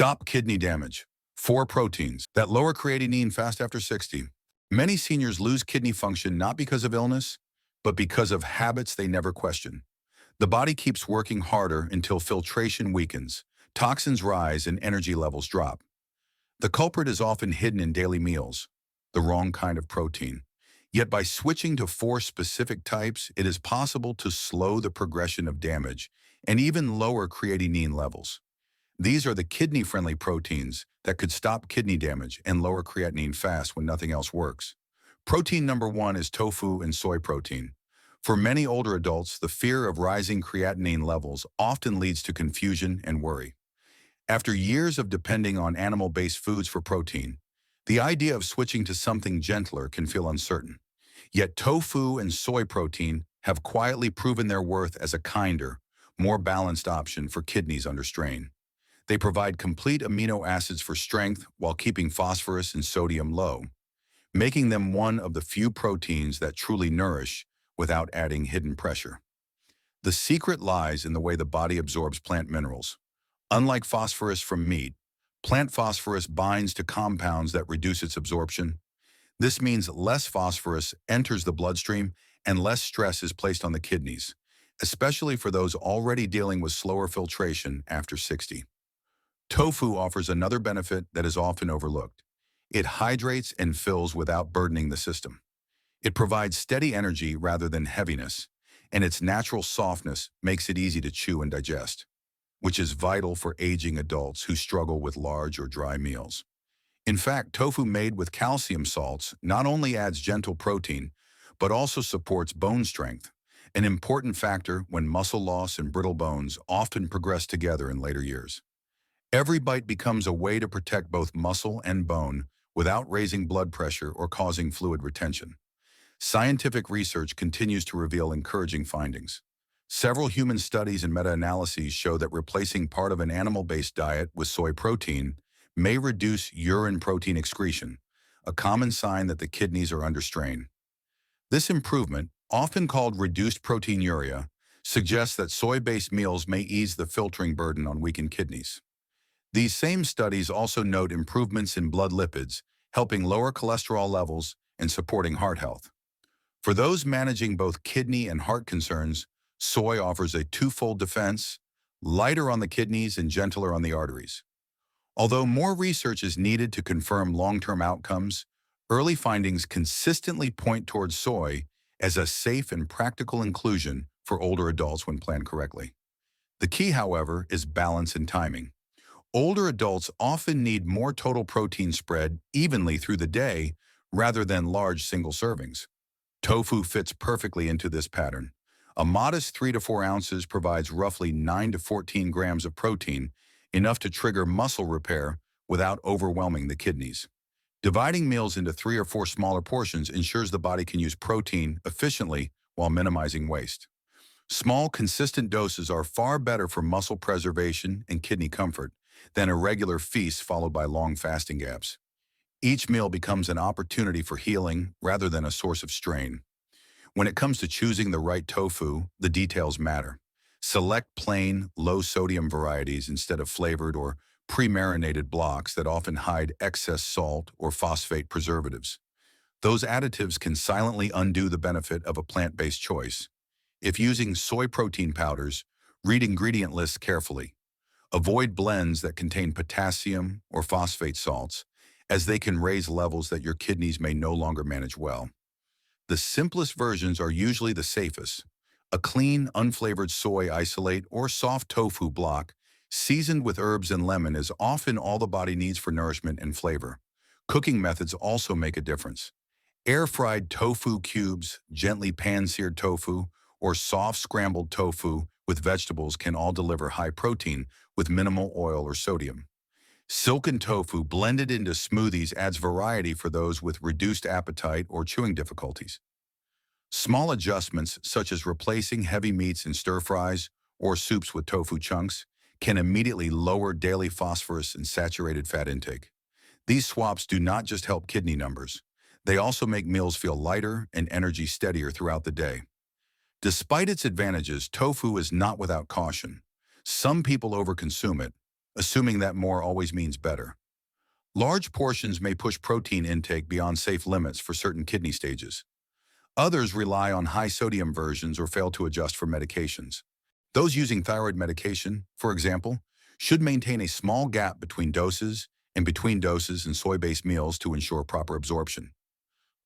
Stop kidney damage. 4 proteins that lower creatinine fast after 60. Many seniors lose kidney function not because of illness, but because of habits they never question. The body keeps working harder until filtration weakens, toxins rise, and energy levels drop. The culprit is often hidden in daily meals, the wrong kind of protein. Yet by switching to 4 specific types, it is possible to slow the progression of damage and even lower creatinine levels. These are the kidney-friendly proteins that could stop kidney damage and lower creatinine fast when nothing else works. Protein number 1 is tofu and soy protein. For many older adults, the fear of rising creatinine levels often leads to confusion and worry. After years of depending on animal-based foods for protein, the idea of switching to something gentler can feel uncertain. Yet tofu and soy protein have quietly proven their worth as a kinder, more balanced option for kidneys under strain. They provide complete amino acids for strength while keeping phosphorus and sodium low, making them one of the few proteins that truly nourish without adding hidden pressure. The secret lies in the way the body absorbs plant minerals. Unlike phosphorus from meat, plant phosphorus binds to compounds that reduce its absorption. This means less phosphorus enters the bloodstream and less stress is placed on the kidneys, especially for those already dealing with slower filtration after 60. Tofu offers another benefit that is often overlooked. It hydrates and fills without burdening the system. It provides steady energy rather than heaviness, and its natural softness makes it easy to chew and digest, which is vital for aging adults who struggle with large or dry meals. In fact, tofu made with calcium salts not only adds gentle protein, but also supports bone strength, an important factor when muscle loss and brittle bones often progress together in later years. Every bite becomes a way to protect both muscle and bone without raising blood pressure or causing fluid retention. Scientific research continues to reveal encouraging findings. Several human studies and meta-analyses show that replacing part of an animal-based diet with soy protein may reduce urine protein excretion, a common sign that the kidneys are under strain. This improvement, often called reduced proteinuria, suggests that soy-based meals may ease the filtering burden on weakened kidneys. These same studies also note improvements in blood lipids, helping lower cholesterol levels and supporting heart health. For those managing both kidney and heart concerns, soy offers a twofold defense, lighter on the kidneys and gentler on the arteries. Although more research is needed to confirm long-term outcomes, early findings consistently point towards soy as a safe and practical inclusion for older adults when planned correctly. The key, however, is balance and timing. Older adults often need more total protein spread evenly through the day rather than large single servings. Tofu fits perfectly into this pattern. A modest 3 to 4 ounces provides roughly 9 to 14 grams of protein, enough to trigger muscle repair without overwhelming the kidneys. Dividing meals into 3 or 4 smaller portions ensures the body can use protein efficiently while minimizing waste. Small, consistent doses are far better for muscle preservation and kidney comfort than irregular feasts followed by long fasting gaps. Each meal becomes an opportunity for healing rather than a source of strain. When it comes to choosing the right tofu, the details matter. Select plain, low-sodium varieties instead of flavored or pre-marinated blocks that often hide excess salt or phosphate preservatives. Those additives can silently undo the benefit of a plant-based choice. If using soy protein powders, read ingredient lists carefully. Avoid blends that contain potassium or phosphate salts, as they can raise levels that your kidneys may no longer manage well. The simplest versions are usually the safest. A clean, unflavored soy isolate or soft tofu block, seasoned with herbs and lemon, is often all the body needs for nourishment and flavor. Cooking methods also make a difference. Air-fried tofu cubes, gently pan-seared tofu, or soft scrambled tofu with vegetables can all deliver high protein with minimal oil or sodium. Silken tofu blended into smoothies adds variety for those with reduced appetite or chewing difficulties. Small adjustments, such as replacing heavy meats in stir-fries or soups with tofu chunks, can immediately lower daily phosphorus and saturated fat intake. These swaps do not just help kidney numbers. They also make meals feel lighter and energy steadier throughout the day. Despite its advantages, tofu is not without caution. Some people overconsume it, assuming that more always means better. Large portions may push protein intake beyond safe limits for certain kidney stages. Others rely on high-sodium versions or fail to adjust for medications. Those using thyroid medication, for example, should maintain a small gap between doses and between doses in soy-based meals to ensure proper absorption.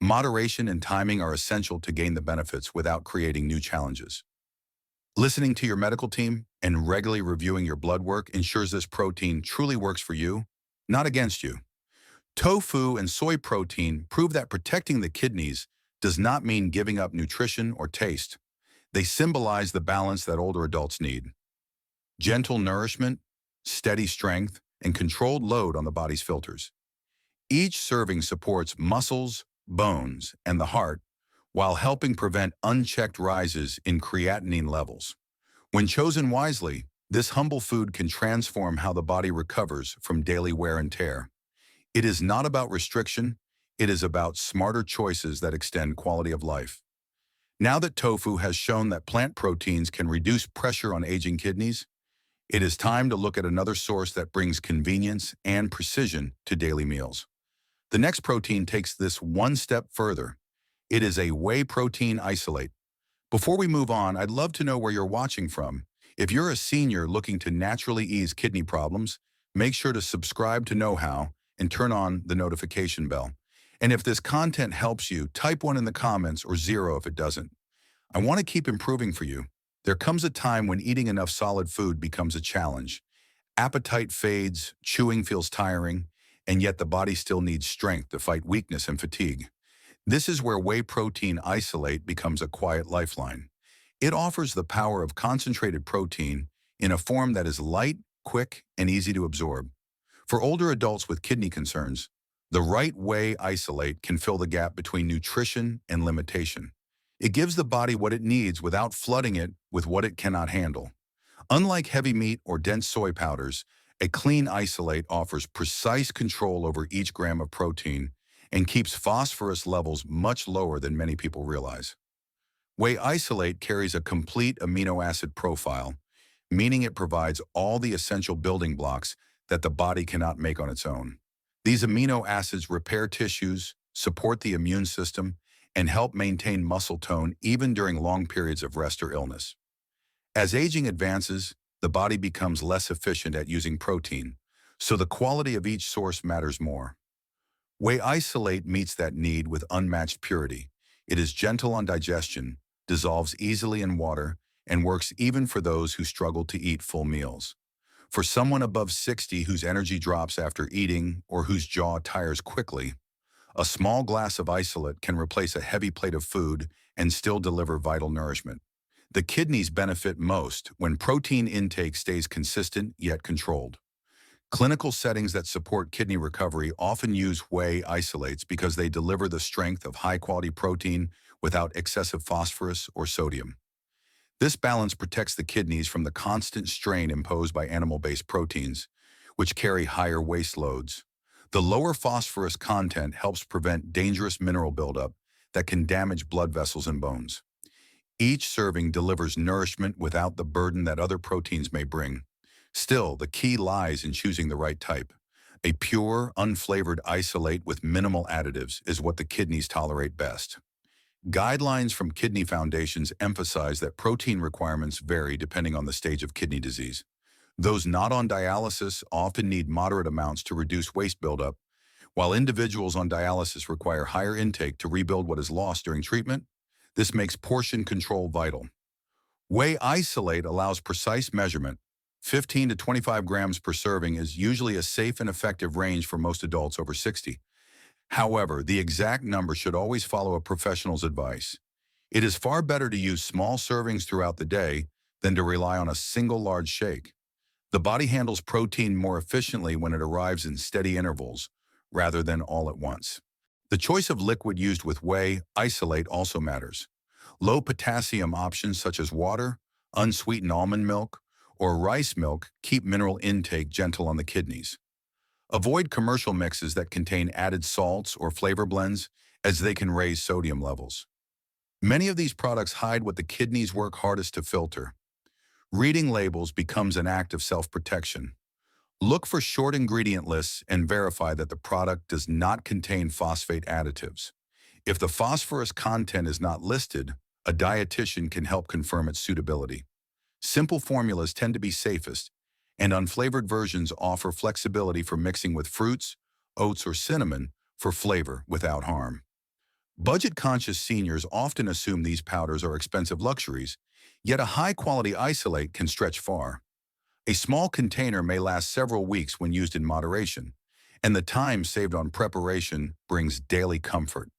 Moderation and timing are essential to gain the benefits without creating new challenges. Listening to your medical team and regularly reviewing your blood work ensures this protein truly works for you, not against you. Tofu and soy protein prove that protecting the kidneys does not mean giving up nutrition or taste. They symbolize the balance that older adults need. Gentle nourishment, steady strength, and controlled load on the body's filters. Each serving supports muscles, bones, and the heart while helping prevent unchecked rises in creatinine levels. When chosen wisely, this humble food can transform how the body recovers from daily wear and tear. It is not about restriction, it is about smarter choices that extend quality of life. Now that tofu has shown that plant proteins can reduce pressure on aging kidneys, it is time to look at another source that brings convenience and precision to daily meals. The next protein takes this one step further. It is a whey protein isolate. Before we move on, I'd love to know where you're watching from. If you're a senior looking to naturally ease kidney problems, make sure to subscribe to Knowhow and turn on the notification bell. And if this content helps you, type 1 in the comments or 0 if it doesn't. I want to keep improving for you. There comes a time when eating enough solid food becomes a challenge. Appetite fades, chewing feels tiring, and yet the body still needs strength to fight weakness and fatigue. This is where whey protein isolate becomes a quiet lifeline. It offers the power of concentrated protein in a form that is light, quick, and easy to absorb. For older adults with kidney concerns, the right whey isolate can fill the gap between nutrition and limitation. It gives the body what it needs without flooding it with what it cannot handle. Unlike heavy meat or dense soy powders, a clean isolate offers precise control over each gram of protein and keeps phosphorus levels much lower than many people realize. Whey isolate carries a complete amino acid profile, meaning it provides all the essential building blocks that the body cannot make on its own. These amino acids repair tissues, support the immune system, and help maintain muscle tone even during long periods of rest or illness. As aging advances, the body becomes less efficient at using protein, so the quality of each source matters more. Whey isolate meets that need with unmatched purity. It is gentle on digestion, dissolves easily in water, and works even for those who struggle to eat full meals. For someone above 60 whose energy drops after eating or whose jaw tires quickly, a small glass of isolate can replace a heavy plate of food and still deliver vital nourishment. The kidneys benefit most when protein intake stays consistent yet controlled. Clinical settings that support kidney recovery often use whey isolates because they deliver the strength of high-quality protein without excessive phosphorus or sodium. This balance protects the kidneys from the constant strain imposed by animal-based proteins, which carry higher waste loads. The lower phosphorus content helps prevent dangerous mineral buildup that can damage blood vessels and bones. Each serving delivers nourishment without the burden that other proteins may bring. Still, the key lies in choosing the right type. A pure, unflavored isolate with minimal additives is what the kidneys tolerate best. Guidelines from kidney foundations emphasize that protein requirements vary depending on the stage of kidney disease. Those not on dialysis often need moderate amounts to reduce waste buildup, while individuals on dialysis require higher intake to rebuild what is lost during treatment. This makes portion control vital. Whey isolate allows precise measurement. 15 to 25 grams per serving is usually a safe and effective range for most adults over 60. However, the exact number should always follow a professional's advice. It is far better to use small servings throughout the day than to rely on a single large shake. The body handles protein more efficiently when it arrives in steady intervals, rather than all at once. The choice of liquid used with whey isolate also matters. Low potassium options such as water, unsweetened almond milk, or rice milk keep mineral intake gentle on the kidneys. Avoid commercial mixes that contain added salts or flavor blends, as they can raise sodium levels. Many of these products hide what the kidneys work hardest to filter. Reading labels becomes an act of self-protection. Look for short ingredient lists and verify that the product does not contain phosphate additives. If the phosphorus content is not listed, a dietitian can help confirm its suitability. Simple formulas tend to be safest, and unflavored versions offer flexibility for mixing with fruits, oats, or cinnamon for flavor without harm. Budget-conscious seniors often assume these powders are expensive luxuries, yet a high-quality isolate can stretch far. A small container may last several weeks when used in moderation, and the time saved on preparation brings daily comfort.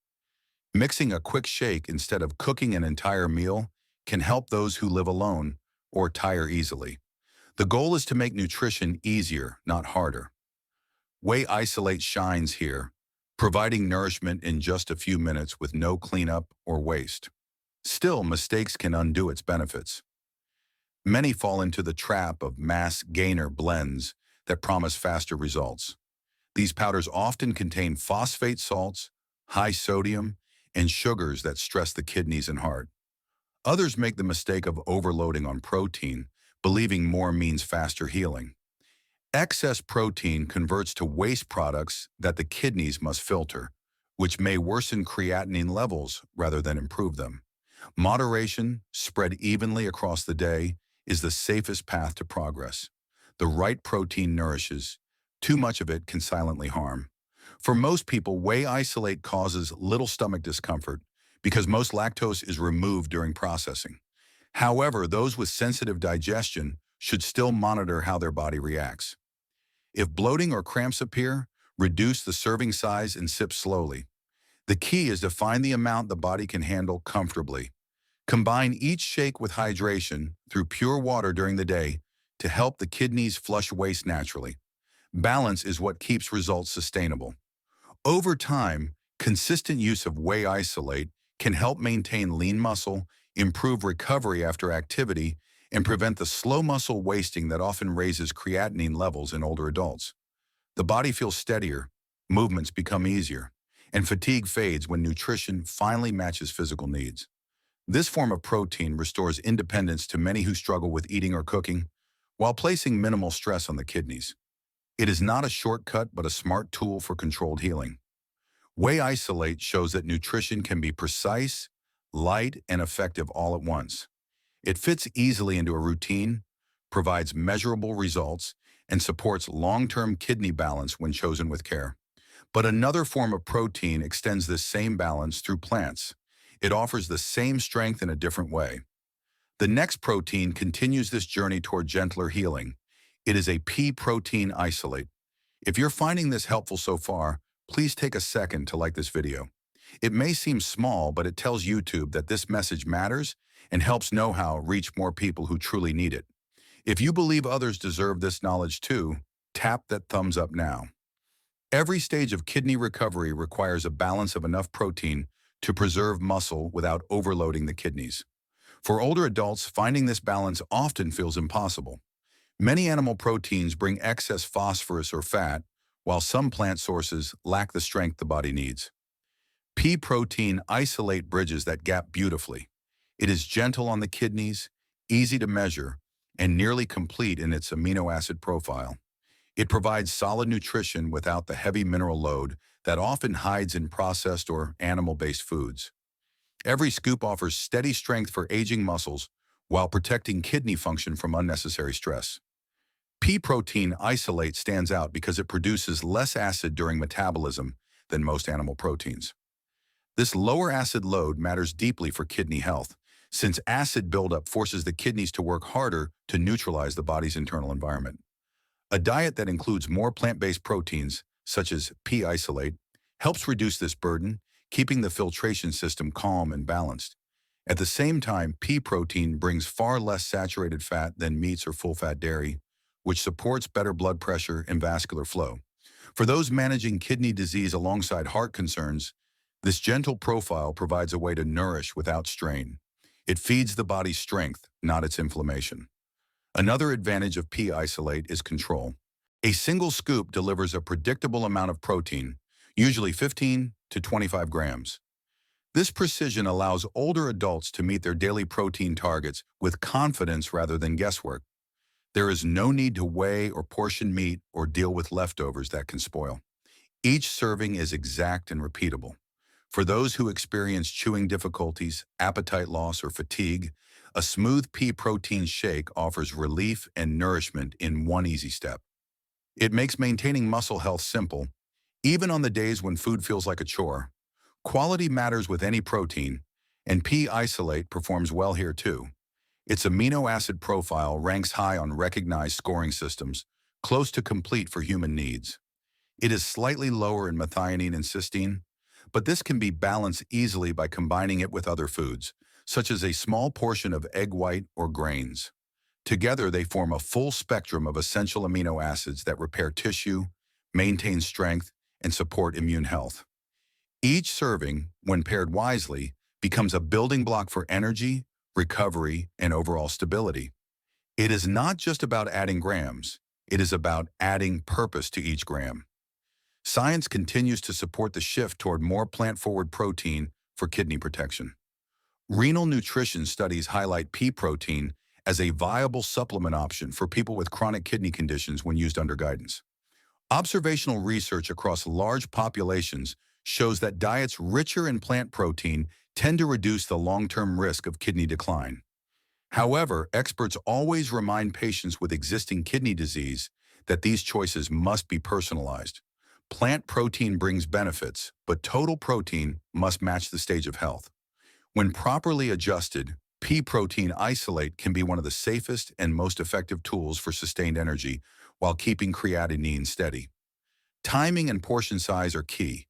Mixing a quick shake instead of cooking an entire meal can help those who live alone or tire easily. The goal is to make nutrition easier, not harder. Whey Isolate shines here, providing nourishment in just a few minutes with no cleanup or waste. Still, mistakes can undo its benefits. Many fall into the trap of mass gainer blends that promise faster results. These powders often contain phosphate salts, high sodium, and sugars that stress the kidneys and heart. Others make the mistake of overloading on protein, believing more means faster healing. Excess protein converts to waste products that the kidneys must filter, which may worsen creatinine levels rather than improve them. Moderation, spread evenly across the day, is the safest path to progress. The right protein nourishes. Too much of it can silently harm. For most people, whey isolate causes little stomach discomfort because most lactose is removed during processing. However, those with sensitive digestion should still monitor how their body reacts. If bloating or cramps appear, reduce the serving size and sip slowly. The key is to find the amount the body can handle comfortably. Combine each shake with hydration through pure water during the day to help the kidneys flush waste naturally. Balance is what keeps results sustainable. Over time, consistent use of whey isolate can help maintain lean muscle, improve recovery after activity, and prevent the slow muscle wasting that often raises creatinine levels in older adults. The body feels steadier, movements become easier, and fatigue fades when nutrition finally matches physical needs. This form of protein restores independence to many who struggle with eating or cooking, while placing minimal stress on the kidneys. It is not a shortcut, but a smart tool for controlled healing. Whey isolate shows that nutrition can be precise, light, and effective all at once. It fits easily into a routine, provides measurable results, and supports long-term kidney balance when chosen with care. But another form of protein extends this same balance through plants. It offers the same strength in a different way. The next protein continues this journey toward gentler healing. It is a pea protein isolate. If you're finding this helpful so far, please take a second to like this video. It may seem small, but it tells YouTube that this message matters and helps Knowhow reach more people who truly need it. If you believe others deserve this knowledge too, tap that thumbs up now. Every stage of kidney recovery requires a balance of enough protein to preserve muscle without overloading the kidneys. For older adults, finding this balance often feels impossible. Many animal proteins bring excess phosphorus or fat, while some plant sources lack the strength the body needs. Pea protein isolate bridges that gap beautifully. It is gentle on the kidneys, easy to measure, and nearly complete in its amino acid profile. It provides solid nutrition without the heavy mineral load that often hides in processed or animal-based foods. Every scoop offers steady strength for aging muscles while protecting kidney function from unnecessary stress. Pea protein isolate stands out because it produces less acid during metabolism than most animal proteins. This lower acid load matters deeply for kidney health, since acid buildup forces the kidneys to work harder to neutralize the body's internal environment. A diet that includes more plant-based proteins, such as pea isolate, helps reduce this burden, keeping the filtration system calm and balanced. At the same time, pea protein brings far less saturated fat than meats or full-fat dairy, which supports better blood pressure and vascular flow. For those managing kidney disease alongside heart concerns, this gentle profile provides a way to nourish without strain. It feeds the body's strength, not its inflammation. Another advantage of pea isolate is control. A single scoop delivers a predictable amount of protein, usually 15 to 25 grams. This precision allows older adults to meet their daily protein targets with confidence rather than guesswork. There is no need to weigh or portion meat or deal with leftovers that can spoil. Each serving is exact and repeatable. For those who experience chewing difficulties, appetite loss, or fatigue, a smooth pea protein shake offers relief and nourishment in one easy step. It makes maintaining muscle health simple, even on the days when food feels like a chore. Quality matters with any protein, and pea isolate performs well here too. Its amino acid profile ranks high on recognized scoring systems, close to complete for human needs. It is slightly lower in methionine and cysteine, but this can be balanced easily by combining it with other foods, such as a small portion of egg white or grains. Together, they form a full spectrum of essential amino acids that repair tissue, maintain strength, and support immune health. Each serving, when paired wisely, becomes a building block for energy, recovery, and overall stability. It is not just about adding grams, it is about adding purpose to each gram. Science continues to support the shift toward more plant-forward protein for kidney protection. Renal nutrition studies highlight pea protein as a viable supplement option for people with chronic kidney conditions when used under guidance. Observational research across large populations shows that diets richer in plant protein tend to reduce the long-term risk of kidney decline. However, experts always remind patients with existing kidney disease that these choices must be personalized. Plant protein brings benefits, but total protein must match the stage of health. When properly adjusted, pea protein isolate can be one of the safest and most effective tools for sustained energy while keeping creatinine steady. Timing and portion size are key.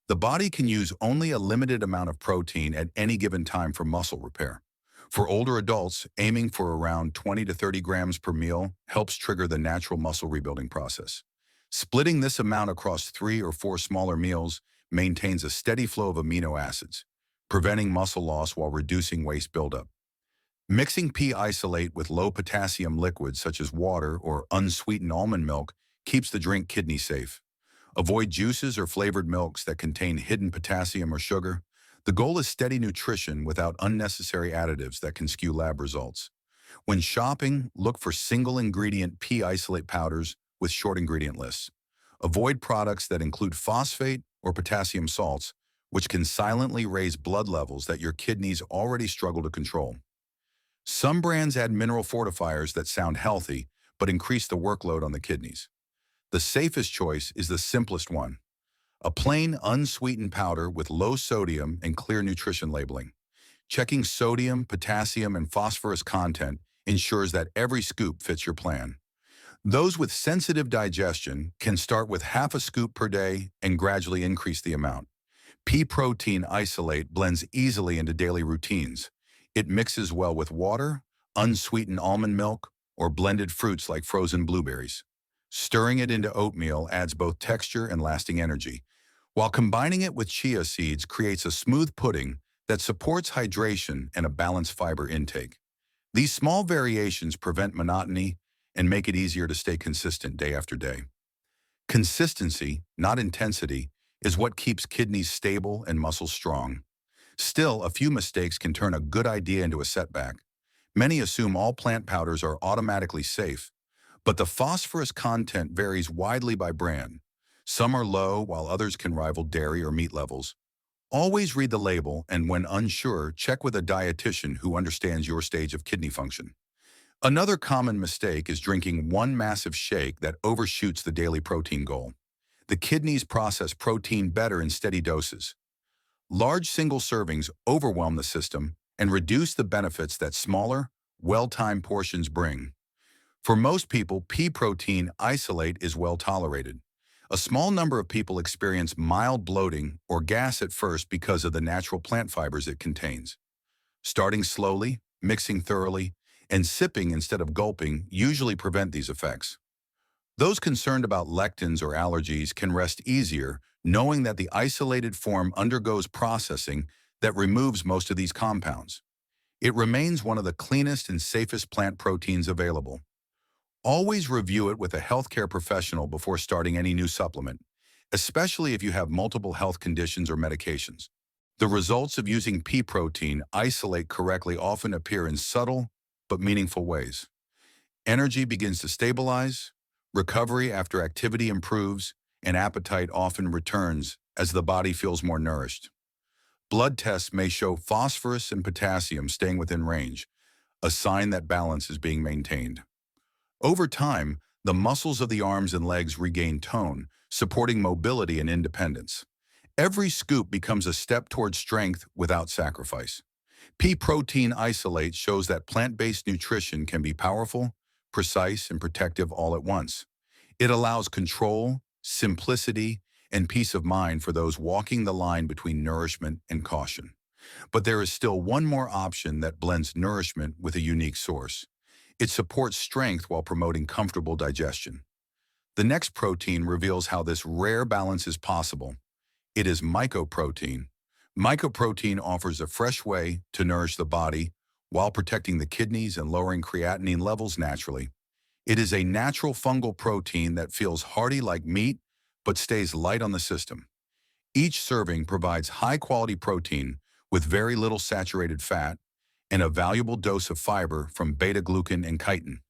The body can use only a limited amount of protein at any given time for muscle repair. For older adults, aiming for around 20 to 30 grams per meal helps trigger the natural muscle rebuilding process. Splitting this amount across 3 or 4 smaller meals maintains a steady flow of amino acids, preventing muscle loss while reducing waste buildup. Mixing pea isolate with low potassium liquids such as water or unsweetened almond milk keeps the drink kidney safe. Avoid juices or flavored milks that contain hidden potassium or sugar. The goal is steady nutrition without unnecessary additives that can skew lab results. When shopping, look for single-ingredient pea isolate powders with short ingredient lists. Avoid products that include phosphate or potassium salts, which can silently raise blood levels that your kidneys already struggle to control. Some brands add mineral fortifiers that sound healthy, but increase the workload on the kidneys. The safest choice is the simplest one: a plain, unsweetened powder with low sodium and clear nutrition labeling. Checking sodium, potassium, and phosphorus content ensures that every scoop fits your plan. Those with sensitive digestion can start with half a scoop per day and gradually increase the amount. Pea protein isolate blends easily into daily routines. It mixes well with water, unsweetened almond milk, or blended fruits like frozen blueberries. Stirring it into oatmeal adds both texture and lasting energy, while combining it with chia seeds creates a smooth pudding that supports hydration and a balanced fiber intake. These small variations prevent monotony and make it easier to stay consistent day after day. Consistency, not intensity, is what keeps kidneys stable and muscles strong. Still, a few mistakes can turn a good idea into a setback. Many assume all plant powders are automatically safe, but the phosphorus content varies widely by brand. Some are low, while others can rival dairy or meat levels. Always read the label, and when unsure, check with a dietitian who understands your stage of kidney function. Another common mistake is drinking one massive shake that overshoots the daily protein goal. The kidneys process protein better in steady doses. Large single servings overwhelm the system and reduce the benefits that smaller, well-timed portions bring. For most people, pea protein isolate is well tolerated. A small number of people experience mild bloating or gas at first because of the natural plant fibers it contains. Starting slowly, mixing thoroughly, and sipping instead of gulping usually prevent these effects. Those concerned about lectins or allergies can rest easier knowing that the isolated form undergoes processing that removes most of these compounds. It remains one of the cleanest and safest plant proteins available. Always review it with a healthcare professional before starting any new supplement, especially if you have multiple health conditions or medications. The results of using pea protein isolate correctly often appear in subtle but meaningful ways. Energy begins to stabilize, recovery after activity improves, and appetite often returns as the body feels more nourished. Blood tests may show phosphorus and potassium staying within range, a sign that balance is being maintained. Over time, the muscles of the arms and legs regain tone, supporting mobility and independence. Every scoop becomes a step towards strength without sacrifice. Pea protein isolate shows that plant-based nutrition can be powerful, precise, and protective all at once. It allows control, simplicity, and peace of mind for those walking the line between nourishment and caution. But there is still one more option that blends nourishment with a unique source. It supports strength while promoting comfortable digestion. The next protein reveals how this rare balance is possible. It is mycoprotein. Mycoprotein offers a fresh way to nourish the body while protecting the kidneys and lowering creatinine levels naturally. It is a natural fungal protein that feels hearty like meat but stays light on the system. Each serving provides high-quality protein with very little saturated fat and a valuable dose of fiber from beta-glucan and chitin.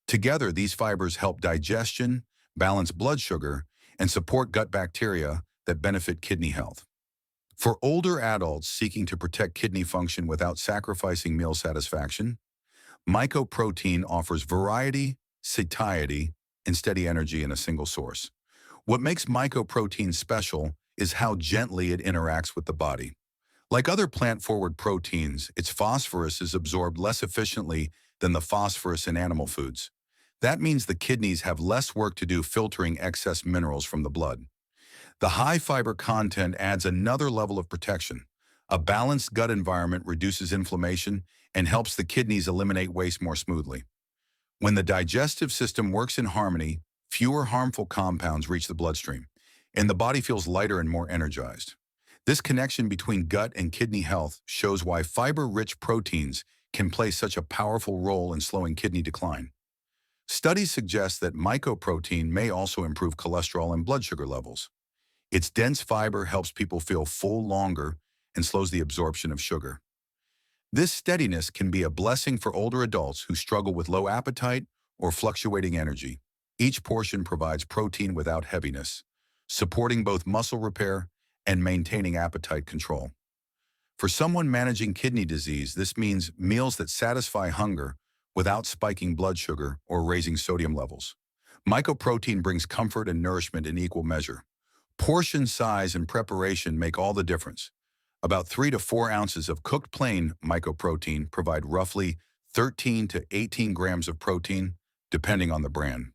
Together, these fibers help digestion, balance blood sugar, and support gut bacteria that benefit kidney health. For older adults seeking to protect kidney function without sacrificing meal satisfaction, mycoprotein offers variety, satiety, and steady energy in a single source. What makes mycoprotein special is how gently it interacts with the body. Like other plant-forward proteins, its phosphorus is absorbed less efficiently than the phosphorus in animal foods. That means the kidneys have less work to do filtering excess minerals from the blood. The high fiber content adds another level of protection. A balanced gut environment reduces inflammation and helps the kidneys eliminate waste more smoothly. When the digestive system works in harmony, fewer harmful compounds reach the bloodstream, and the body feels lighter and more energized. This connection between gut and kidney health shows why fiber-rich proteins can play such a powerful role in slowing kidney decline. Studies suggest that mycoprotein may also improve cholesterol and blood sugar levels. Its dense fiber helps people feel full longer and slows the absorption of sugar. This steadiness can be a blessing for older adults who struggle with low appetite or fluctuating energy. Each portion provides protein without heaviness, supporting both muscle repair and maintaining appetite control. For someone managing kidney disease, this means meals that satisfy hunger without spiking blood sugar or raising sodium levels. Mycoprotein brings comfort and nourishment in equal measure. Portion size and preparation make all the difference. About 3 to 4 ounces of cooked plain mycoprotein provide roughly 13 to 18 grams of protein, depending on the brand.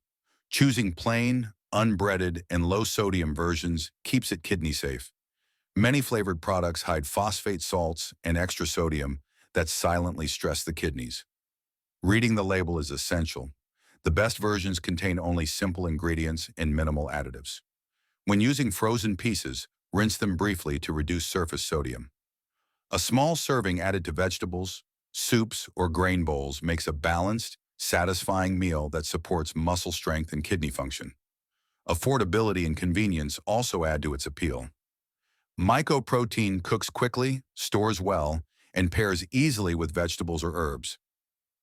Choosing plain, unbreaded, and low-sodium versions keeps it kidney-safe. Many flavored products hide phosphate salts and extra sodium that silently stress the kidneys. Reading the label is essential. The best versions contain only simple ingredients and minimal additives. When using frozen pieces, rinse them briefly to reduce surface sodium. A small serving added to vegetables, soups, or grain bowls makes a balanced, satisfying meal that supports muscle strength and kidney function. Affordability and convenience also add to its appeal. Mycoprotein cooks quickly, stores well, and pairs easily with vegetables or herbs.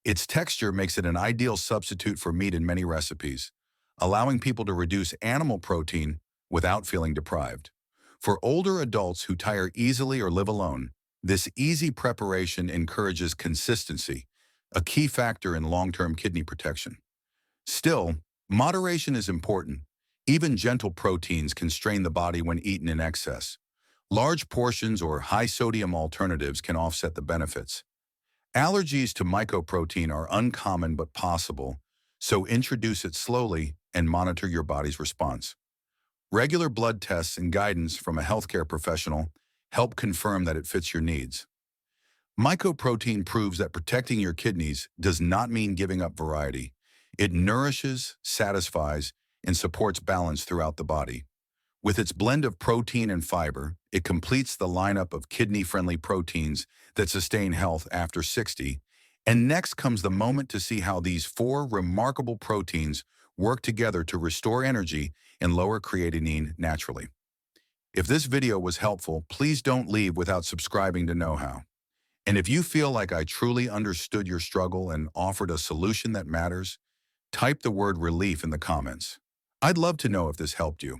Its texture makes it an ideal substitute for meat in many recipes, allowing people to reduce animal protein without feeling deprived. For older adults who tire easily or live alone, this easy preparation encourages consistency, a key factor in long-term kidney protection. Still, moderation is important. Even gentle proteins can strain the body when eaten in excess. Large portions or high-sodium alternatives can offset the benefits. Allergies to mycoprotein are uncommon but possible, so introduce it slowly and monitor your body's response. Regular blood tests and guidance from a healthcare professional help confirm that it fits your needs. Mycoprotein proves that protecting your kidneys does not mean giving up variety. It nourishes, satisfies, and supports balance throughout the body. With its blend of protein and fiber, it completes the lineup of kidney-friendly proteins that sustain health after 60. And next comes the moment to see how these 4 remarkable proteins work together to restore energy and lower creatinine naturally. If this video was helpful, please don't leave without subscribing to Knowhow. And if you feel like I truly understood your struggle and offered a solution that matters, Type the word relief in the comments. I'd love to know if this helped you.